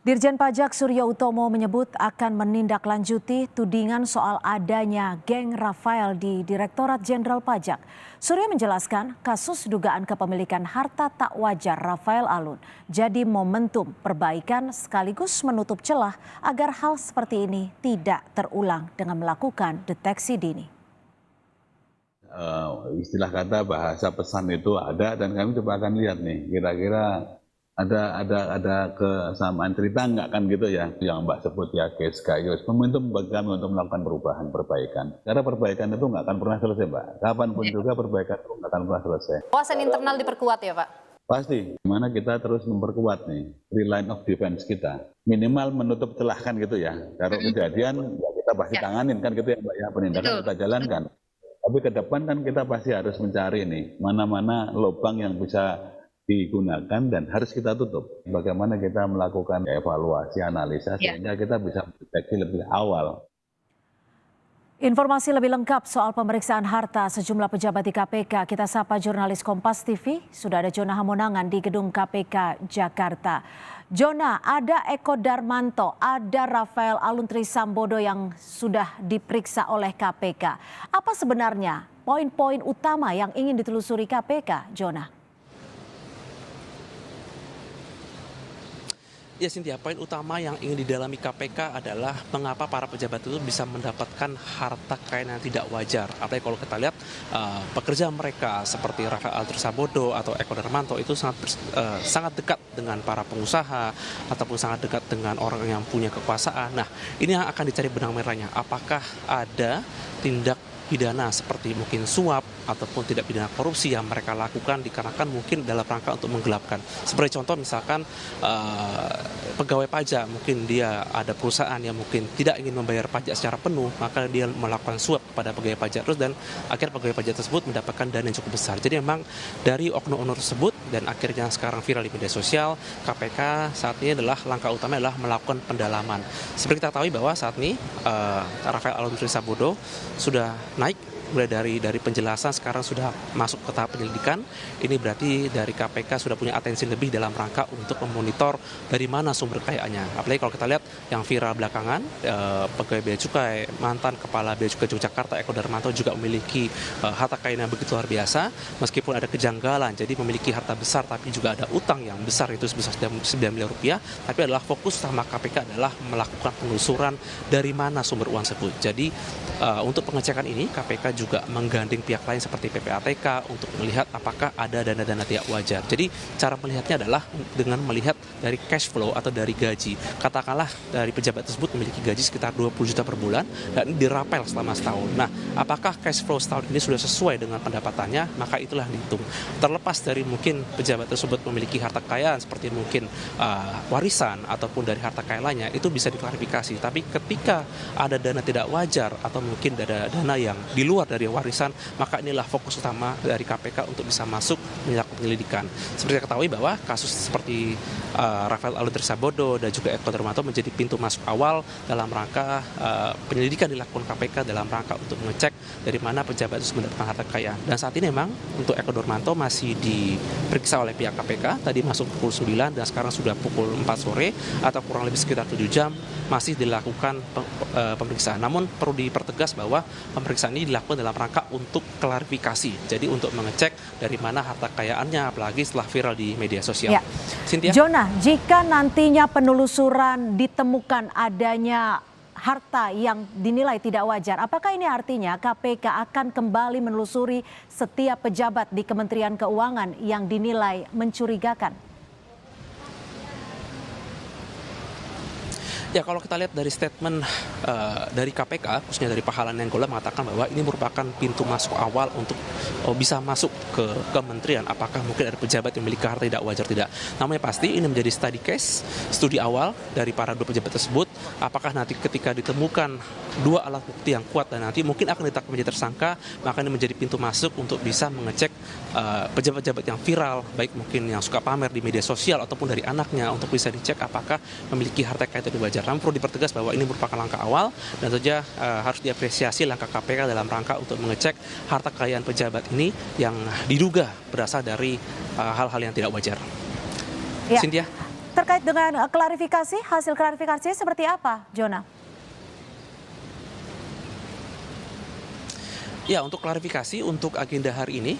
Dirjen Pajak Surya Utomo menyebut akan menindaklanjuti tudingan soal adanya geng Rafael di Direktorat Jenderal Pajak. Surya menjelaskan kasus dugaan kepemilikan harta tak wajar Rafael Alun jadi momentum perbaikan sekaligus menutup celah agar hal seperti ini tidak terulang dengan melakukan deteksi dini. Istilah kata bahasa pesan itu ada dan kami coba akan lihat nih kira-kira ada kesamaan cerita nggak kan gitu ya yang Mbak sebut ya case kayus momentum bagi kami untuk melakukan perbaikan karena perbaikan itu nggak akan pernah selesai Mbak, kapanpun juga perbaikan itu nggak akan pernah selesai. Pengawasan internal diperkuat ya Pak? Pasti, gimana kita terus memperkuat nih three line of defense kita, minimal menutup celah kan gitu ya, kalau kejadian ya kita pasti tanganin kan gitu ya Mbak ya, penindakan kita jalankan. Tapi ke depan kan kita pasti harus mencari nih mana-mana lubang yang bisa digunakan dan harus kita tutup. Bagaimana kita melakukan evaluasi, analisa sehingga kita bisa mendeteksi lebih awal. Informasi lebih lengkap soal pemeriksaan harta sejumlah pejabat di KPK kita sapa jurnalis Kompas TV. Sudah ada Jona Hamonangan di gedung KPK Jakarta. Jona, ada Eko Darmanto, ada Rafael Alun Trisambodo yang sudah diperiksa oleh KPK. Apa sebenarnya poin-poin utama yang ingin ditelusuri KPK, Jona? Ya Cynthia, poin utama yang ingin didalami KPK adalah mengapa para pejabat itu bisa mendapatkan harta kekayaan yang tidak wajar. Apalagi kalau kita lihat pekerja mereka seperti Rafael Alun Trisambodo atau Eko Darmanto itu sangat dekat dengan para pengusaha ataupun sangat dekat dengan orang yang punya kekuasaan. Nah, ini yang akan dicari benang merahnya. Apakah ada tindak pidana seperti mungkin suap ataupun tidak pidana korupsi yang mereka lakukan dikarenakan mungkin dalam rangka untuk menggelapkan. Seperti contoh misalkan pegawai pajak, mungkin dia ada perusahaan yang mungkin tidak ingin membayar pajak secara penuh, maka dia melakukan suap kepada pegawai pajak terus dan akhirnya pegawai pajak tersebut mendapatkan dana yang cukup besar. Jadi memang dari oknum-oknum tersebut dan akhirnya sekarang viral di media sosial, KPK saat ini adalah langkah utama adalah melakukan pendalaman. Seperti kita tahu bahwa saat ini Rafael Alun Trisambodo sudah naik mulai dari penjelasan sekarang sudah masuk ke tahap penyelidikan. Ini berarti dari KPK sudah punya atensi lebih dalam rangka untuk memonitor dari mana sumber kekayaannya. Apalagi kalau kita lihat yang viral belakangan, pegawai Bea Cukai, mantan kepala Bea Cukai Yogyakarta Eko Darmanto juga memiliki harta kekayaan yang begitu luar biasa. Meskipun ada kejanggalan, jadi memiliki harta besar tapi juga ada utang yang besar itu sebesar 9 miliar rupiah. Tapi adalah fokus utama KPK adalah melakukan penelusuran dari mana sumber uang tersebut. Jadi untuk pengecekan ini KPK juga menggandeng pihak lain seperti PPATK untuk melihat apakah ada dana-dana tidak wajar. Jadi cara melihatnya adalah dengan melihat dari cash flow atau dari gaji. Katakanlah dari pejabat tersebut memiliki gaji sekitar 20 juta per bulan dan dirapel selama setahun. Nah, apakah cash flow setahun ini sudah sesuai dengan pendapatannya? Maka itulah dihitung. Terlepas dari mungkin pejabat tersebut memiliki harta kekayaan seperti mungkin warisan ataupun dari harta kekayaan lainnya, itu bisa diklarifikasi. Tapi ketika ada dana tidak wajar atau mungkin ada dana yang di luar dari warisan, maka inilah fokus utama dari KPK untuk bisa masuk melakukan penyelidikan. Seperti ketahui bahwa kasus seperti Rafael Alun Trisambodo dan juga Eko Darmanto menjadi pintu masuk awal dalam rangka penyelidikan dilakukan KPK dalam rangka untuk mengecek dari mana pejabat itu mendapatkan harta kekayaan. Dan saat ini memang untuk Eko Darmanto masih diperiksa oleh pihak KPK, tadi masuk pukul 9 dan sekarang sudah pukul 4 sore atau kurang lebih sekitar 7 jam masih dilakukan pemeriksaan. Namun perlu dipertegas bahwa pemeriksaan ini dilakukan dalam rangka untuk klarifikasi. Jadi untuk mengecek dari mana harta kekayaannya, apalagi setelah viral di media sosial. Ya. Cynthia? Jona, jika nantinya penelusuran ditemukan adanya harta yang dinilai tidak wajar, apakah ini artinya KPK akan kembali menelusuri setiap pejabat di Kementerian Keuangan yang dinilai mencurigakan? Ya, kalau kita lihat dari statement dari KPK, khususnya dari Pak Halana Nainggolan mengatakan bahwa ini merupakan pintu masuk awal untuk bisa masuk ke kementerian. Apakah mungkin ada pejabat yang memiliki harta tidak wajar tidak? Namun yang pasti ini menjadi study case, studi awal dari para dua pejabat tersebut. Apakah nanti ketika ditemukan dua alat bukti yang kuat dan nanti mungkin akan ditetapkan menjadi tersangka, maka ini menjadi pintu masuk untuk bisa mengecek pejabat-pejabat yang viral, baik mungkin yang suka pamer di media sosial ataupun dari anaknya, untuk bisa dicek apakah memiliki harta kekayaan tidak wajar. Namun perlu dipertegas bahwa ini merupakan langkah awal dan saja harus diapresiasi langkah KPK dalam rangka untuk mengecek harta kekayaan pejabat ini yang diduga berasal dari hal-hal yang tidak wajar. Ya. Cynthia? terkait dengan klarifikasi, hasil klarifikasi seperti apa, Jona? Ya, untuk klarifikasi untuk agenda hari ini,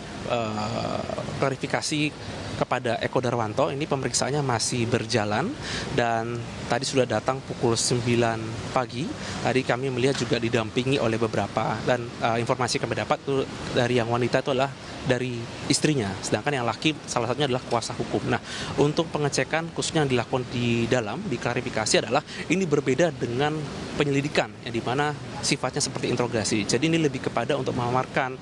klarifikasi kepada Eko Darwanto ini pemeriksaannya masih berjalan dan tadi sudah datang pukul 9 pagi. Tadi kami melihat juga didampingi oleh beberapa dan informasi kami dapat itu dari yang wanita itu adalah dari istrinya, sedangkan yang laki salah satunya adalah kuasa hukum. Nah, untuk pengecekan khususnya yang dilakukan di dalam, di klarifikasi adalah ini berbeda dengan penyelidikan, yang dimana sifatnya seperti interogasi. Jadi ini lebih kepada untuk memamarkan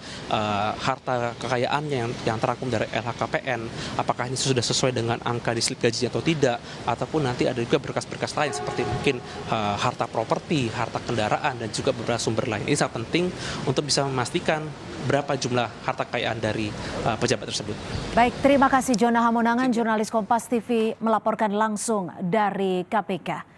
harta kekayaannya yang terangkum dari LHKPN, apakah ini sudah sesuai dengan angka di slip gaji atau tidak, ataupun nanti ada juga berkas-berkas lain seperti mungkin harta properti, harta kendaraan, dan juga beberapa sumber lain. Ini sangat penting untuk bisa memastikan berapa jumlah harta kekayaan dari pejabat tersebut. Baik, terima kasih Jona Hamonangan, jurnalis Kompas TV melaporkan langsung dari KPK.